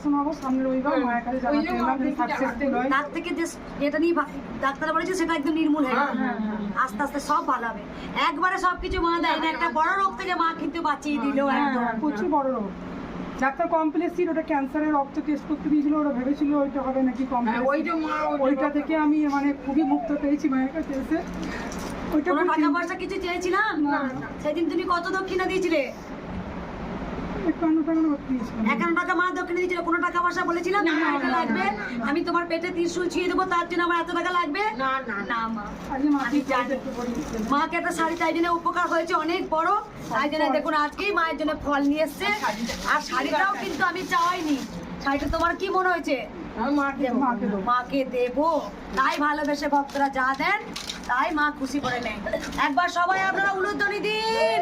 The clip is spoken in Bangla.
শোনাবো সামনে রবিবার মায়ের কাছে সাকসেসফুল হয়। তার থেকে যে এটা নিয়ে ডাক্তার বলেছে সেটা একদম নির্মূল হয়ে যাবে, আস্তে আস্তে সব ভালো হবে। একবারে সবকিছু মা দেয় না, একটা বড় রোগ থেকে মা কিন্তু বাঁচিয়ে দিল একদম। প্রচুর বড় রোগ। ডাক্তার কমপ্লেক্স ছিল, ওটা ক্যান্সারের রক্ত টেস্ট করতে দিয়েছিল, ওরা ভেবেছিল ওইটা হবে নাকি কমপ্লেক্স, ওইটা থেকে আমি মানে খুবই মুক্ত পেয়েছি মায়ের কাছে এসে। ওইটা কোনো টাকা পয়সা কিছু চেয়েছিলাম সেদিন তুমি কত দক্ষিণা দিয়েছিলে? 51 টাকা ভর্তি হয়েছিলাম। 51 টাকা মা দক্ষিণা দিয়েছিল, কোনো টাকা পয়সা বলেছিলাম আমার এটা লাগবে, আমি তোমার পেটে ত্রিশূল ছুঁয়ে দেবো তার জন্য আমার এত টাকা লাগবে? না মা, আজকে আমি জানি মাকে একটা শাড়ি তাই জন্য উপকার হয়েছে অনেক বড়, তাই জন্য দেখুন আজকেই মায়ের জন্য ফল নিয়ে এসছে। আর শাড়িটাও কিন্তু আমি চাইনি, শাড়িটা তোমার কি মনে হয়েছে? মাকে দেবো, তাই ভালোবেসে ভক্তরা যা দেন তাই মা খুশি করে নেয়। একবার সবাই আপনারা উলুধ্বনি দিন।